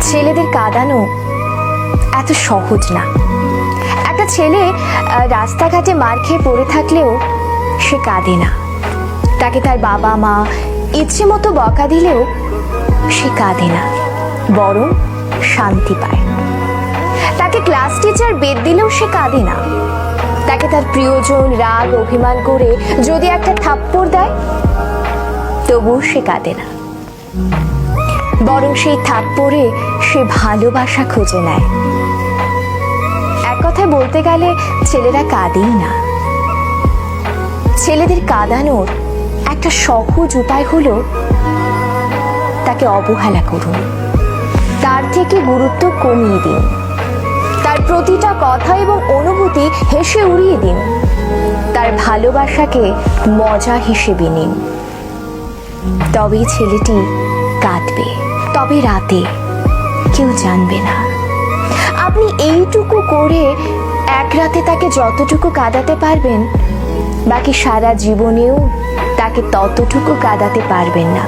ছেলেদের কাঁদানো এত সহজ না। একটা ছেলে রাস্তাঘাটে মার খেয়ে পড়ে থাকলেও সে কাঁদে না। তাকে তার বাবা মা ইচ্ছে মতো বকা দিলেও সে কাঁদে না, বরং শান্তি পায়। তাকে ক্লাস টিচার বেদ দিলেও সে কাঁদে না। তাকে তার প্রিয়জন রাগ অভিমান করে যদি একটা থাপ্পড় দেয়, তবুও সে কাঁদে না, বরং সেই থাপ্পড়ে সে ভালোবাসা খুঁজে নেয়। এক কথায় বলতে গেলে ছেলেরা কাঁদেই না। ছেলেদের কাঁদানোর একটা সহজ উপায় হলো তাকে অবহেলা করুন, তার থেকে গুরুত্ব কমিয়ে দিন, তার প্রতিটা কথা এবং অনুভূতি হেসে উড়িয়ে দিন, তার ভালোবাসাকে মজা হিসেবে নিন। তবেই ছেলেটি কাঁদবে, তবে রাতে কেউ জানবে না। আপনি এইটুকু করে এক রাতে তাকে যতটুকু কাঁদাতে পারবেন, বাকি সারা জীবনেও তাকে ততটুকু কাঁদাতে পারবেন না।